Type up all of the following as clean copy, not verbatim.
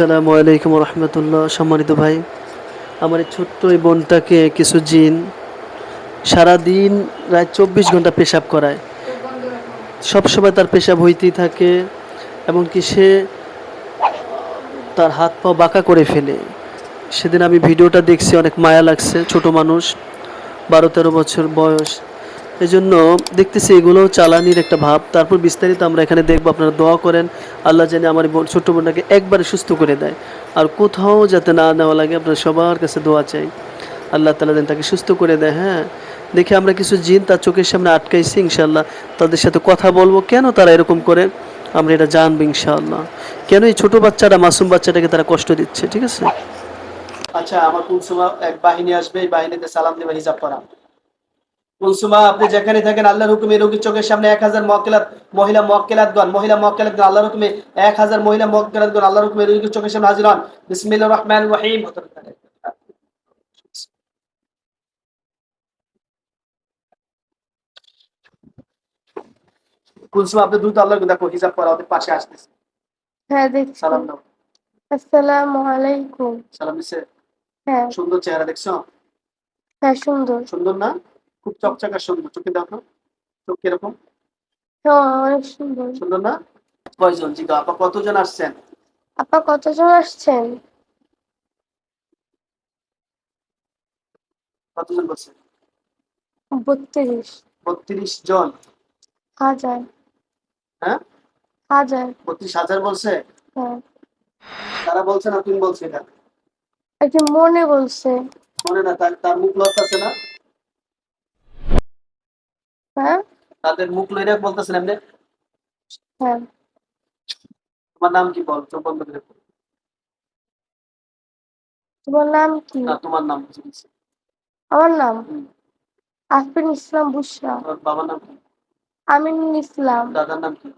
আসসালামু আলাইকুম রহমতুল্লাহ। সম্মানিত ভাই, আমার এই ছোট্ট এই বোনটাকে কিছু জিন সারাদিন প্রায় 24 ঘন্টা পেশাব করায়। সবসময় তার পেশাব হইতেই থাকে, এমনকি সে তার হাত পা বাঁকা করে ফেলে। সেদিন আমি ভিডিওটা দেখছি, অনেক মায়া লাগছে। ছোট মানুষ, 12-13 বছর বয়স। এই জন্য দেখতেছি এগুলো চালানির একটা ভাব। তারপর বিস্তারিত আমরা এখানে দেখবো। আপনারা দোয়া করেন আল্লাহ জানে আমার ছোট্ট বোনটাকে একবারে সুস্থ করে দেয়, আর কোথাও যাতে না নেওয়া লাগে। আপনারা সবার কাছে দোয়া চাই, আল্লাহ তাআলা যেন তাকে সুস্থ করে দেয়। হ্যাঁ, দেখে আমরা কিছু জিন তার চোখের সামনে আটকাইছি। ইনশাআল্লাহ তাদের সাথে কথা বলবো, কেন তারা এরকম করে আমরা এটা জানবো ইনশাআল্লাহ। কেন এই ছোট বাচ্চাটা, মাসুম বাচ্চাটাকে তারা কষ্ট দিচ্ছে। ঠিক আছে। আচ্ছা, আমার কুলসুমা এক বাহিনী আসবে, এই বাহিনীতে সালাম দেবে, হিজাব করা। কুলসুমা, আপনি যেখানে থাকেন আল্লাহর হুকুমে রোগীর চোখের সামনে 1000 মহিলা মুওয়াক্কিলাতগণ আল্লাহর হুকুমে 1000 মহিলা মুওয়াক্কিলাতগণ আল্লাহর হুকুমে রোগীর চোখের সামনে হাজির হন। বিসমিল্লাহির রহমানির রহিম। কুলসুমা, আপনি দ্রুত আল্লাহর দেখো, হিজাব করা ওদের পাশে আসতেছে। হ্যাঁ, দেখছি। সালাম দাও। আসসালামু আলাইকুম। সালাম দিছে। হ্যাঁ। সুন্দর চেহারা দেখছো? হ্যাঁ, সুন্দর। সুন্দর না? খুব চকচকা সুন্দর। চোখে দেখো, চোখ কিরকম? হ্যাঁ, অনেক সুন্দর। সুন্দর না? কয়জন? জি আপা, কতজন আসছেন? আপা কতজন আসছেন? কতজন বলছেন? 32। 32 জন? হাজার। হ্যাঁ, হাজার। 32,000 বলছে। হ্যাঁ। তারা বলছে না তুমি বলছো এটা? একটি মনে বলছে। মনে না, তার তার মুখ লড়তেছে না? হ্যাঁ। তাদের মুখ লইরা বলতেছেন এমনি। হ্যাঁ। তোমার নাম কি? বল, চোখ বন্ধ করে বল। তোমার নাম কি? না, তোমার নাম কি বলছি? আমার নাম হুম। আফরিন ইসলাম বুশরা। তোমার বাবার নাম কি? আমিনুল ইসলাম। দাদার নাম কি?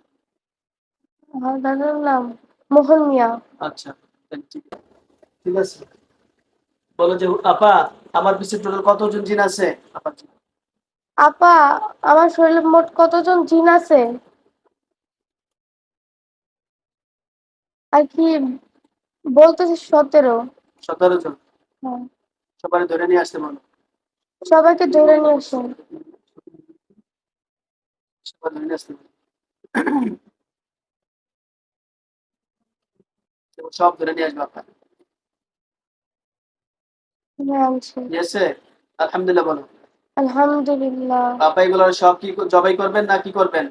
আমার দাদার নাম মোহন মিয়া। আচ্ছা, ঠিক ঠিক আছে। বলো যে আপা, আমার পিছে টোটাল কতজন জিন আছে? আপা জি। আপা, আমার শরীরে মোট কতজন জিন আছে? আর কি বলতেছে? 17। 17 জন। হ্যাঁ। সবাই ধরে নিয়ে আসতে বলো। সবাইকে ধরে নিয়ে আসুন। সবাই ধরে নিয়ে আসতে বলো। সব ধরে নিয়ে আসবে আপনার। হ্যাঁ, আনছি। নিয়েছে? আলহামদুলিল্লাহ বলো। আলহামদুলিল্লাহ। আপা, এগুলো সব কি জবাই করবেন না কি করবেন?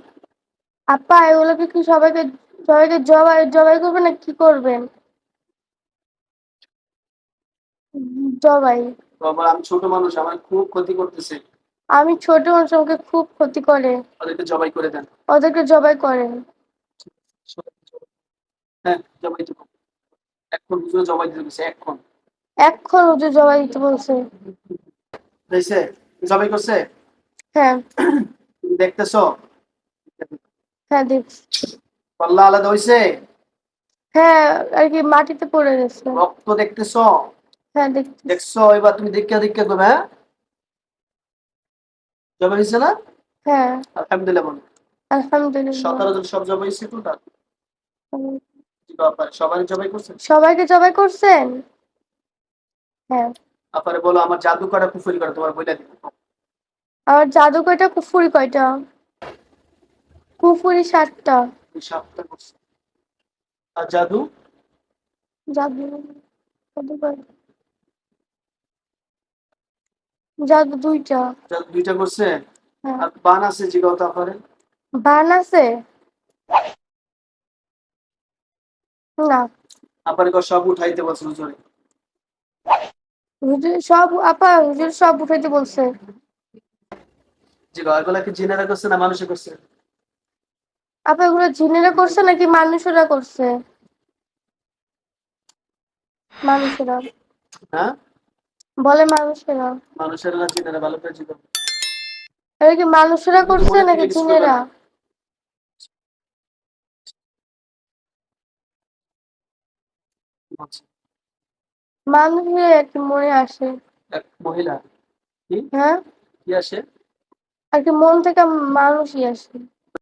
আপা, এগুলোকে কি সবাইকে সবাইকে জবাই জবাই করবেন না কি করবেন? জবাই। বাবা, আমি ছোট মানুষ, আমার খুব ক্ষতি করতেছে। আমি ছোট মানুষ, আমাকে খুব ক্ষতি করে। ওদেরকে জবাই করে দেন। ওদেরকে জবাই করেন। হ্যাঁ, জবাই দিব। এখন হুজুরে জবাই দিতে গেছে এখন। এখন হুজুর জবাই দিতে বলছে। দেখছে? জবাই করছে? হ্যাঁ। তুমি দেখতেছো? হ্যাঁ, দেখছি। কল্লা আলাদা হইছে? হ্যাঁ, আর কি মাটিতে পড়ে গেছে। রক্ত দেখতেছো? হ্যাঁ, দেখতেছি। দেখছো? এবার তুমি দেখা দেখা করবে। হ্যাঁ, জবাই হয়েছে না? হ্যাঁ। আলহামদুলিল্লাহ বলো। আলহামদুলিল্লাহ। 17 জন সব জবাই হয়েছে টোটাল? সবাই জবাই করছে? সবাইকে জবাই করছেন? হ্যাঁ। আপনারে বলো আমার জাদু করা কুফরি করা তোমার বইটা দিব। আমার জাদু কয়টা, কুফুরি কয়টা? কুফুরি 7টা। এই 7টা করছে। আর জাদু? জাদু জাদু কয়টা? জাদু 2টা। জাদু 2টা করছে। হ্যাঁ। আর বান আছে জিগাও তারপরে। বান আছে? না। আপনারে সব উঠাইতে বলছে হুজুরে। হুজুর সব, আপা হুজুর সব উঠাইতে বলছে। জিগাও, এগুলা কি জিনেরা করছে না মানুষে করছে? আপা, এগুলো জিনেরা করছে নাকি মানুষেরা করছে? মানুষেরা। হ্যাঁ, বলে মানুষেরা। মানুষের না জিনেরা? ভালো করে জিগাও। এটা কি মানুষেরা তুমি তো করছে মনে নাকি থেকে কিছু করবে জিনেরা? না। আচ্ছা, মানুষের আর কি মনে আসে। এক মহিলা। কি হ্যাঁ, কি আসে? আর কি মন থেকে মানুষই আসে।